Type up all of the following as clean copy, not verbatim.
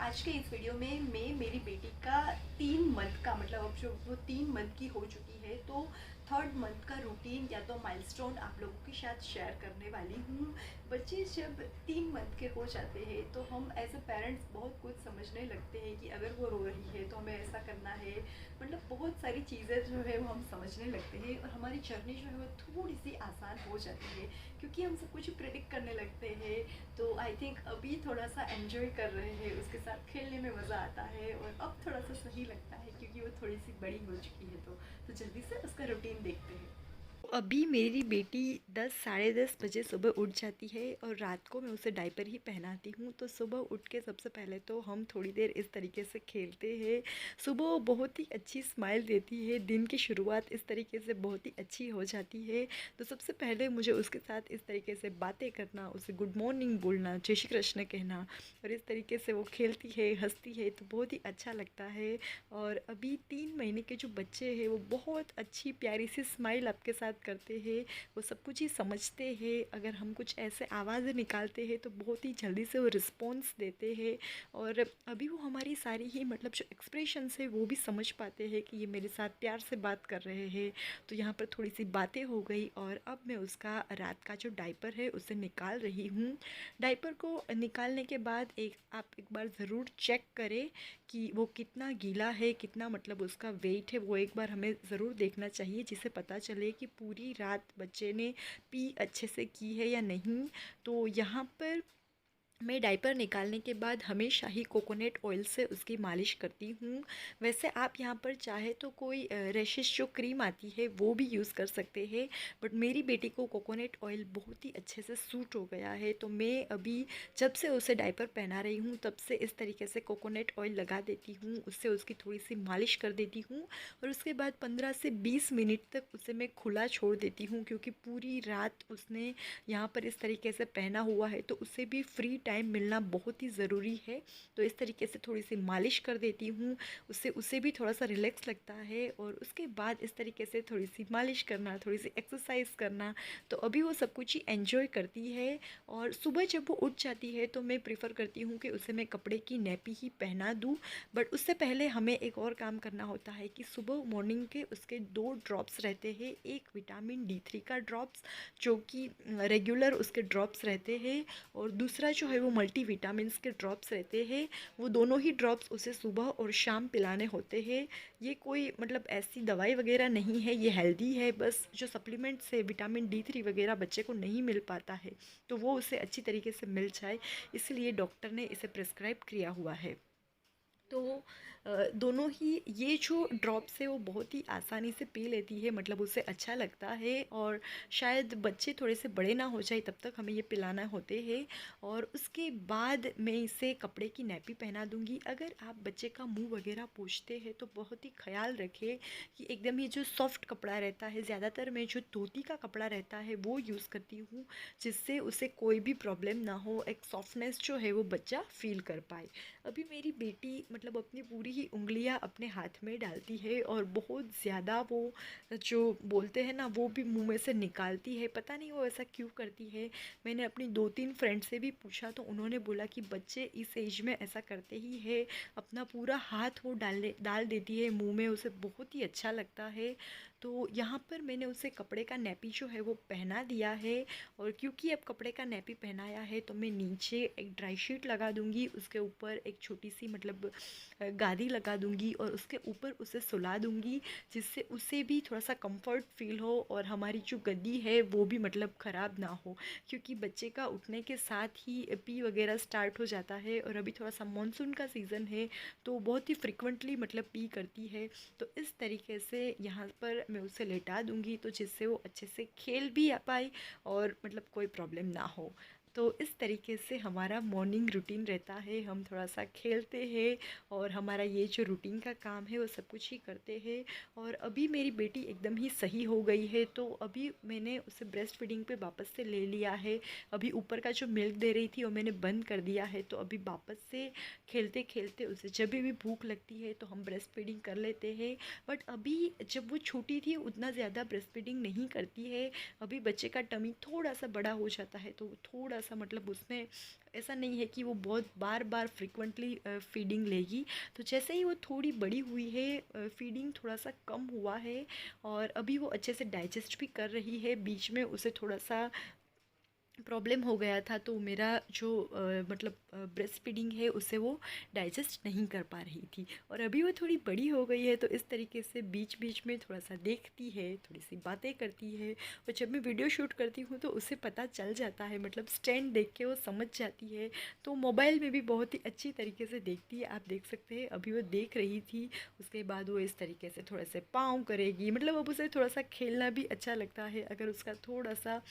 आज के इस वीडियो में मैं मेरी बेटी का 3 मंथ का मतलब अब जो वो 3 मंथ की हो चुकी है तो थर्ड मंथ का रूटीन या तो माइलस्टोन आप लोगों के साथ शेयर करने वाली हूँ। बच्चे जब 3 मंथ के हो जाते हैं तो हम एज अ पेरेंट्स बहुत कुछ समझने लगते हैं कि अगर वो रो रही है तो हमें ऐसा करना है। मतलब बहुत सारी चीज़ें जो है वो हम समझने लगते हैं और हमारी जर्नी जो है वो थोड़ी सी आसान हो जाती है क्योंकि हम सब कुछ प्रिडिक्ट करने लगते हैं। तो आई थिंक अभी थोड़ा सा एंजॉय कर रहे हैं, उसके साथ खेलने में मज़ा आता है और अब थोड़ा सा सही लगता है क्योंकि वो थोड़ी सी बड़ी हो चुकी है। तो जल्दी से उसका रूटीन देखते हैं। अभी मेरी बेटी 10 साढ़े 10 बजे सुबह उठ जाती है और रात को मैं उसे डायपर ही पहनाती हूँ। तो सुबह उठ के सबसे पहले तो हम थोड़ी देर इस तरीके से खेलते हैं। सुबह वो बहुत ही अच्छी स्माइल देती है, दिन की शुरुआत इस तरीके से बहुत ही अच्छी हो जाती है। तो सबसे पहले मुझे उसके साथ इस तरीके से बातें करना, उसे गुड मॉर्निंग बोलना, जय श्री कृष्ण कहना और इस तरीके से वो खेलती है, हंसती है तो बहुत ही अच्छा लगता है। और अभी 3 महीने के जो बच्चे हैं वो बहुत अच्छी प्यारी सी स्माइल आपके साथ करते हैं। वो सब कुछ ही समझते हैं। अगर हम कुछ ऐसे आवाज़ें निकालते हैं तो बहुत ही जल्दी से वो रिस्पॉन्स देते हैं। और अभी वो हमारी सारी ही मतलब जो एक्सप्रेशंस है वो भी समझ पाते हैं कि ये मेरे साथ प्यार से बात कर रहे हैं। तो यहाँ पर थोड़ी सी बातें हो गई और अब मैं उसका रात का जो डायपर है उसे निकाल रही हूँ। डायपर को निकालने के बाद आप एक बार ज़रूर चेक करें कि वो कितना गीला है, कितना मतलब उसका वेट है, वो एक बार हमें ज़रूर देखना चाहिए जिससे पता चले कि पूरी रात बच्चे ने पी अच्छे से की है या नहीं। तो यहाँ पर मैं डायपर निकालने के बाद हमेशा ही कोकोनट ऑयल से उसकी मालिश करती हूँ। वैसे आप यहाँ पर चाहे तो कोई रैशेस जो क्रीम आती है वो भी यूज़ कर सकते हैं, बट मेरी बेटी को कोकोनट ऑयल बहुत ही अच्छे से सूट हो गया है। तो मैं अभी जब से उसे डायपर पहना रही हूँ तब से इस तरीके से कोकोनट ऑयल लगा देती हूँ, उससे उसकी थोड़ी सी मालिश कर देती हूँ और उसके बाद 15 से 20 मिनट तक उसे मैं खुला छोड़ देती हूँ क्योंकि पूरी रात उसने यहाँ पर इस तरीके से पहना हुआ है तो उसे भी फ्री टाइम मिलना बहुत ही ज़रूरी है। तो इस तरीके से थोड़ी सी मालिश कर देती हूँ, उससे उसे भी थोड़ा सा रिलैक्स लगता है। और उसके बाद इस तरीके से थोड़ी सी मालिश करना, थोड़ी सी एक्सरसाइज करना, तो अभी वो सब कुछ ही एंजॉय करती है। और सुबह जब वो उठ जाती है तो मैं प्रेफर करती हूँ कि उसे मैं कपड़े की नैपी ही पहना दूँ। बट उससे पहले हमें एक और काम करना होता है कि सुबह मॉर्निंग के उसके 2 ड्रॉप्स रहते हैं, एक विटामिन D3 का ड्रॉप्स जो कि रेगुलर उसके ड्रॉप्स रहते हैं और दूसरा जो है वो मल्टीविटामिन्स के ड्रॉप्स रहते हैं। वो दोनों ही ड्रॉप्स उसे सुबह और शाम पिलाने होते हैं। ये कोई मतलब ऐसी दवाई वगैरह नहीं है, ये हेल्दी है। बस जो सप्लीमेंट्स है विटामिन D3 वगैरह बच्चे को नहीं मिल पाता है तो वो उसे अच्छी तरीके से मिल जाए, इसलिए डॉक्टर ने इसे प्रिस्क्राइब किया हुआ है। तो दोनों ही ये जो ड्रॉप्स है वो बहुत ही आसानी से पी लेती है, मतलब उसे अच्छा लगता है। और शायद बच्चे थोड़े से बड़े ना हो जाए तब तक हमें ये पिलाना होते हैं। और उसके बाद मैं इसे कपड़े की नैपी पहना दूंगी। अगर आप बच्चे का मुंह वगैरह पोंछते हैं तो बहुत ही ख्याल रखें कि एकदम ये जो सॉफ्ट कपड़ा रहता है, ज़्यादातर मैं जो धोती का कपड़ा रहता है वो यूज़ करती हूँ जिससे उसे कोई भी प्रॉब्लम ना हो, एक सॉफ्टनेस जो है वो बच्चा फील कर पाए। अभी मेरी बेटी मतलब अपनी पूरी ही उंगलियां अपने हाथ में डालती है और बहुत ज़्यादा वो जो बोलते हैं ना वो भी मुंह में से निकालती है। पता नहीं वो ऐसा क्यों करती है। मैंने अपनी 2-3 फ्रेंड से भी पूछा तो उन्होंने बोला कि बच्चे इस एज में ऐसा करते ही है, अपना पूरा हाथ वो डाल देती है मुंह में, उसे बहुत ही अच्छा लगता है। तो यहाँ पर मैंने उसे कपड़े का नैपी जो है वो पहना दिया है। और क्योंकि अब कपड़े का नैपी पहनाया है तो मैं नीचे एक ड्राई शीट लगा दूंगी, उसके ऊपर एक छोटी सी मतलब गादी लगा दूंगी और उसके ऊपर उसे सुला दूंगी जिससे उसे भी थोड़ा सा कंफर्ट फील हो और हमारी जो गद्दी है वो भी मतलब ख़राब ना हो, क्योंकि बच्चे का उठने के साथ ही पी वगैरह स्टार्ट हो जाता है और अभी थोड़ा सा मानसून का सीज़न है तो बहुत ही फ्रिक्वेंटली मतलब पी करती है। तो इस तरीके से यहाँ पर मैं उसे लेटा दूंगी तो जिससे वो अच्छे से खेल भी आ पाए और मतलब कोई प्रॉब्लम ना हो। तो इस तरीके से हमारा मॉर्निंग रूटीन रहता है, हम थोड़ा सा खेलते हैं और हमारा ये जो रूटीन का काम है वो सब कुछ ही करते हैं। और अभी मेरी बेटी एकदम ही सही हो गई है तो अभी मैंने उसे ब्रेस्ट फीडिंग पे वापस से ले लिया है। अभी ऊपर का जो मिल्क दे रही थी वो मैंने बंद कर दिया है, तो अभी वापस से खेलते खेलते उसे जब भी भूख लगती है तो हम ब्रेस्ट फीडिंग कर लेते हैं। बट अभी जब वो छोटी थी उतना ज़्यादा ब्रेस्ट फीडिंग नहीं करती है। अभी बच्चे का टमी थोड़ा सा बड़ा हो जाता है तो थोड़ा सा मतलब उसमें ऐसा नहीं है कि वो बहुत बार बार फ्रिक्वेंटली फीडिंग लेगी। तो जैसे ही वो थोड़ी बड़ी हुई है, फीडिंग थोड़ा सा कम हुआ है और अभी वो अच्छे से डाइजेस्ट भी कर रही है। बीच में उसे थोड़ा सा प्रॉब्लम हो गया था, तो मेरा जो मतलब ब्रेस्ट फीडिंग है उसे वो डाइजेस्ट नहीं कर पा रही थी। और अभी वो थोड़ी बड़ी हो गई है, तो इस तरीके से बीच बीच में थोड़ा सा देखती है, थोड़ी सी बातें करती है। और जब मैं वीडियो शूट करती हूँ तो उसे पता चल जाता है, मतलब स्टैंड देख के वो समझ जाती है। तो मोबाइल में भी बहुत ही अच्छी तरीके से देखती है। आप देख सकते हैं अभी वो देख रही थी, उसके बाद वो इस तरीके से थोड़ा से पाँव करेगी। मतलब अब उसे थोड़ा सा खेलना भी अच्छा लगता है। अगर उसका थोड़ा सा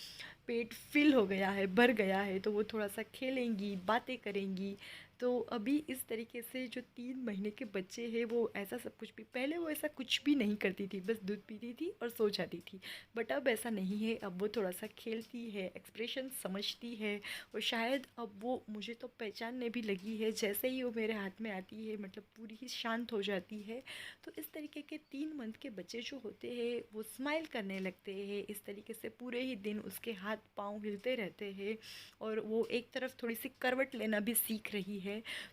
पेट फिल हो गया है, भर गया है, तो वो थोड़ा सा खेलेंगी, बातें करेंगी। तो अभी इस तरीके से जो 3 महीने के बच्चे हैं वो ऐसा सब कुछ भी, पहले वो ऐसा कुछ भी नहीं करती थी, बस दूध पीती थी और सो जाती थी। बट अब ऐसा नहीं है, अब वो थोड़ा सा खेलती है, एक्सप्रेशन समझती है। और शायद अब वो मुझे तो पहचानने भी लगी है, जैसे ही वो मेरे हाथ में आती है मतलब पूरी ही शांत हो जाती है। तो इस तरीके के 3 मंथ के बच्चे जो होते हैं वो स्माइल करने लगते हैं। इस तरीके से पूरे ही दिन उसके हाथ पाँव हिलते रहते हैं और वो एक तरफ थोड़ी सी करवट लेना भी सीख रही है।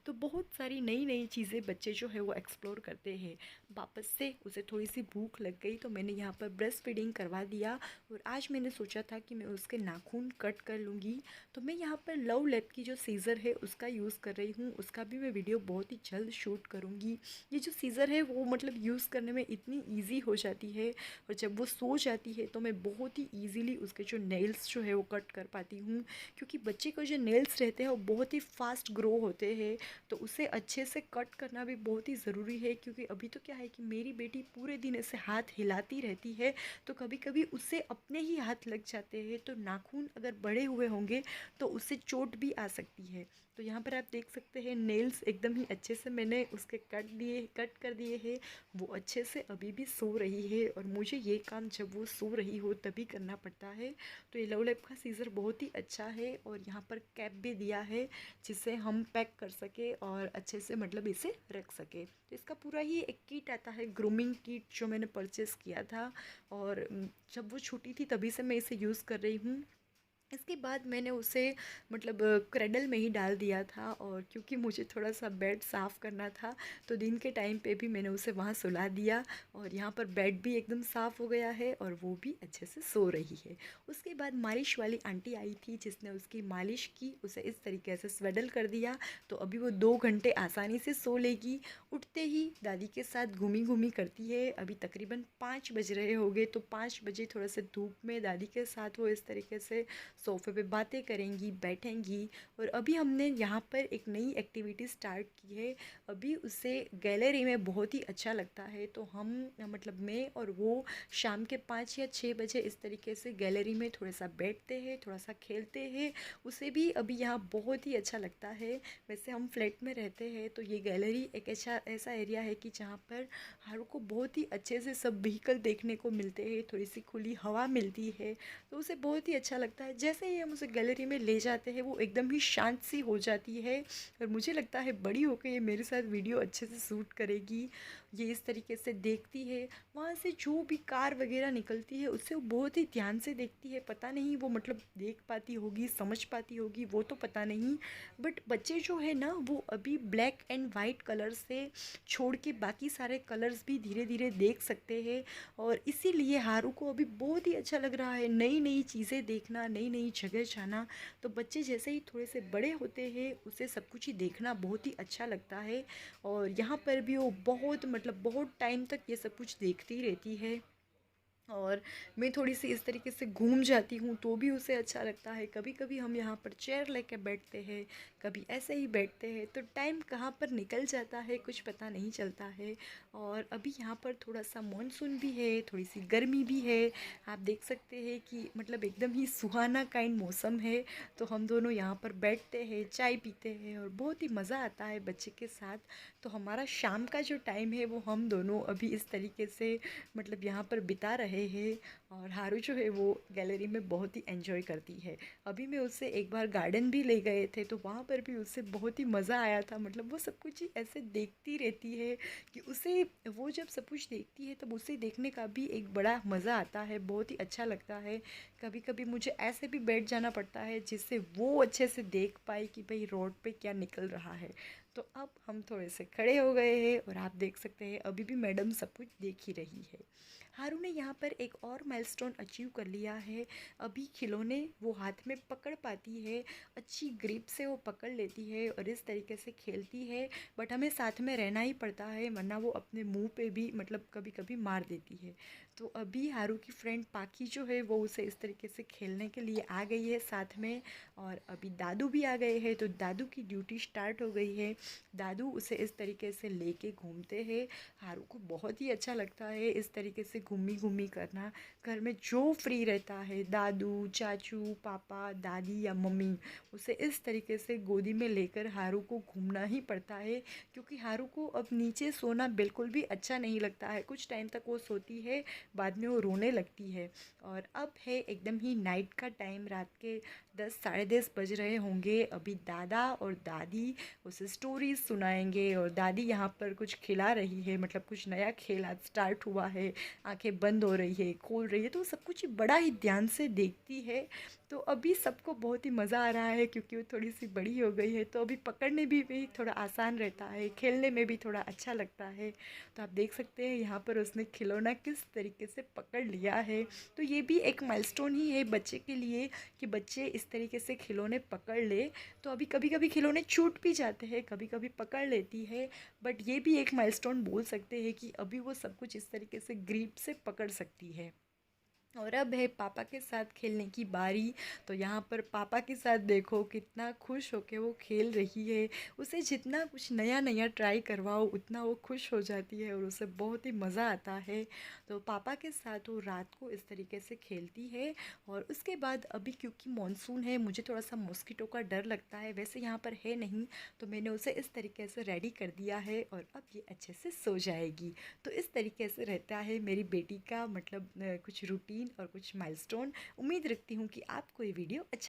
तो बहुत सारी नई नई चीज़ें बच्चे जो है वो एक्सप्लोर करते हैं। वापस से उसे थोड़ी सी भूख लग गई तो मैंने यहाँ पर ब्रेस्ट फीडिंग करवा दिया। और आज मैंने सोचा था कि मैं उसके नाखून कट कर लूँगी। तो मैं यहाँ पर लव लैब की जो सीज़र है उसका यूज़ कर रही हूँ, उसका भी मैं वीडियो बहुत ही जल्द शूट करूँगी। ये जो सीज़र है वो मतलब यूज़ करने में इतनी ईजी हो जाती है, और जब वो सो जाती है तो मैं बहुत ही ईजीली उसके जो नेल्स जो है वो कट कर पाती हूँ। क्योंकि बच्चे को जो नेल्स रहते हैं वो बहुत ही फास्ट ग्रो होते हैं, तो उसे अच्छे से कट करना भी बहुत ही ज़रूरी है। क्योंकि अभी तो क्या है कि मेरी बेटी पूरे दिन ऐसे हाथ हिलाती रहती है, तो कभी कभी उससे अपने ही हाथ लग जाते हैं। तो नाखून अगर बड़े हुए होंगे तो उससे चोट भी आ सकती है। तो यहाँ पर आप देख सकते हैं नेल्स एकदम ही अच्छे से मैंने उसके कट कर दिए हैं। वो अच्छे से अभी भी सो रही है, और मुझे ये काम जब वो सो रही हो तभी करना पड़ता है। तो ये लव लैब का सीज़र बहुत ही अच्छा है, और यहाँ पर कैप भी दिया है जिसे हम पैक कर सके और अच्छे से मतलब इसे रख सके। तो इसका पूरा ही एक किट आता है, ग्रूमिंग किट, जो मैंने परचेज़ किया था। और जब वो छोटी थी तभी से मैं इसे यूज़ कर रही हूँ। इसके बाद मैंने उसे मतलब क्रेडल में ही डाल दिया था, और क्योंकि मुझे थोड़ा सा बेड साफ़ करना था तो दिन के टाइम पे भी मैंने उसे वहाँ सुला दिया। और यहाँ पर बेड भी एकदम साफ़ हो गया है और वो भी अच्छे से सो रही है। उसके बाद मालिश वाली आंटी आई थी जिसने उसकी मालिश की, उसे इस तरीके से स्वेडल कर दिया। तो अभी वो 2 घंटे आसानी से सो लेगी। उठते ही दादी के साथ घूमी घूमी करती है। अभी तकरीबन 5 बज रहे होंगे, तो 5 बजे थोड़ा सा धूप में दादी के साथ वो इस तरीके से सोफ़े पे बातें करेंगी, बैठेंगी। और अभी हमने यहाँ पर एक नई एक्टिविटी स्टार्ट की है। अभी उसे गैलरी में बहुत ही अच्छा लगता है, तो हम मतलब मैं और वो शाम के 5 या 6 बजे इस तरीके से गैलरी में थोड़ा सा बैठते हैं, थोड़ा सा खेलते हैं। उसे भी अभी यहाँ बहुत ही अच्छा लगता है। वैसे हम फ्लैट में रहते हैं तो ये गैलरी एक ऐसा एरिया है कि जहाँ पर हर को बहुत ही अच्छे से सब व्हीकल देखने को मिलते हैं, थोड़ी सी खुली हवा मिलती है, तो उसे बहुत ही अच्छा लगता है। जैसे ही हम उसे गैलरी में ले जाते हैं वो एकदम ही शांत सी हो जाती है, और मुझे लगता है बड़ी होकर ये मेरे साथ वीडियो अच्छे से शूट करेगी। ये इस तरीके से देखती है, वहाँ से जो भी कार वगैरह निकलती है उससे वो बहुत ही ध्यान से देखती है। पता नहीं वो मतलब देख पाती होगी, समझ पाती होगी, वो तो पता नहीं। बट बच्चे जो है ना वो अभी ब्लैक एंड वाइट कलर से छोड़ के बाकी सारे कलर्स भी धीरे धीरे देख सकते हैं। और इसीलिए हारू को अभी बहुत ही अच्छा लग रहा है नई नई चीज़ें देखना, नई नई जगह जाना। तो बच्चे जैसे ही थोड़े से बड़े होते हैं उसे सब कुछ ही देखना बहुत ही अच्छा लगता है। और यहाँ पर भी वो बहुत मतलब बहुत टाइम तक ये सब कुछ देखती रहती है। और मैं थोड़ी सी इस तरीके से घूम जाती हूँ तो भी उसे अच्छा लगता है। कभी कभी हम यहाँ पर चेयर लेके बैठते हैं, कभी ऐसे ही बैठते हैं, तो टाइम कहाँ पर निकल जाता है कुछ पता नहीं चलता है। और अभी यहाँ पर थोड़ा सा मानसून भी है, थोड़ी सी गर्मी भी है। आप देख सकते हैं कि मतलब एकदम ही सुहाना काइंड मौसम है। तो हम दोनों यहाँ पर बैठते हैं, चाय पीते हैं, और बहुत ही मज़ा आता है बच्चे के साथ। तो हमारा शाम का जो टाइम है वो हम दोनों अभी इस तरीके से मतलब यहाँ पर बिता रहे रहे हैं और हारू जो है वो गैलरी में बहुत ही एंजॉय करती है। अभी मैं उससे एक बार गार्डन भी ले गए थे तो वहाँ पर भी उससे बहुत ही मज़ा आया था। मतलब वो सब कुछ ही ऐसे देखती रहती है कि उसे वो जब सब कुछ देखती है तब उसे देखने का भी एक बड़ा मज़ा आता है, बहुत ही अच्छा लगता है। कभी कभी मुझे ऐसे भी बैठ जाना पड़ता है जिससे वो अच्छे से देख पाए कि भाई रोड पे क्या निकल रहा है। तो अब हम थोड़े से खड़े हो गए हैं और आप देख सकते हैं अभी भी मैडम सब कुछ देख ही रही है। हारू ने यहाँ पर एक और माइलस्टोन अचीव कर लिया है। अभी खिलौने वो हाथ में पकड़ पाती है, अच्छी ग्रिप से वो पकड़ लेती है और इस तरीके से खेलती है। बट हमें साथ में रहना ही पड़ता है वरना वो अपने मुंह पे भी मतलब कभी कभी मार देती है। तो अभी हारू की फ्रेंड पाखी जो है वो उसे इस तरीके से खेलने के लिए आ गई है साथ में। और अभी दादू भी आ गए हैं तो दादू की ड्यूटी स्टार्ट हो गई है। दादू उसे इस तरीके से लेके घूमते हैं। हारू को बहुत ही अच्छा लगता है इस तरीके से घूमी घूमी करना। घर में जो फ्री रहता है दादू चाचू पापा दादी या मम्मी उसे इस तरीके से गोदी में लेकर हारू को घूमना ही पड़ता है। क्योंकि हारू को अब नीचे सोना बिल्कुल भी अच्छा नहीं लगता है। कुछ टाइम तक वो सोती है, बाद में वो रोने लगती है। और अब है एकदम ही नाइट का टाइम, रात के 10 साढ़े 10 बज रहे होंगे। अभी दादा और दादी उसे स्टोरीज सुनाएंगे और दादी यहाँ पर कुछ खिला रही है, मतलब कुछ नया खेल आज स्टार्ट हुआ है। आंखें बंद हो रही है खोल रही है तो सब कुछ बड़ा ही ध्यान से देखती है। तो अभी सबको बहुत ही मज़ा आ रहा है क्योंकि वो थोड़ी सी बड़ी हो गई है तो अभी पकड़ने भी थोड़ा आसान रहता है, खेलने में भी थोड़ा अच्छा लगता है। तो आप देख सकते हैं यहाँ पर उसने खिलौना किस तरीके से पकड़ लिया है। तो ये भी एक माइलस्टोन ही है बच्चे के लिए कि बच्चे इस तरीके से खिलौने पकड़ ले। तो अभी कभी कभी खिलौने छूट भी जाते हैं, कभी कभी पकड़ लेती है। बट ये भी एक माइलस्टोन बोल सकते हैं कि अभी वो सब कुछ इस तरीके से ग्रिप से पकड़ सकती है। और अब है पापा के साथ खेलने की बारी। तो यहाँ पर पापा के साथ देखो कितना खुश होके वो खेल रही है। उसे जितना कुछ नया नया ट्राई करवाओ उतना वो खुश हो जाती है और उसे बहुत ही मज़ा आता है। तो पापा के साथ वो रात को इस तरीके से खेलती है। और उसके बाद अभी क्योंकि मॉनसून है मुझे थोड़ा सा मॉस्किटो का डर लगता है, वैसे यहाँ पर है नहीं। तो मैंने उसे इस तरीके से रेडी कर दिया है और अब ये अच्छे से सो जाएगी। तो इस तरीके से रहता है मेरी बेटी का मतलब कुछ रूटीन और कुछ माइलस्टोन। उम्मीद रखती हूँ कि आपको ये वीडियो अच्छा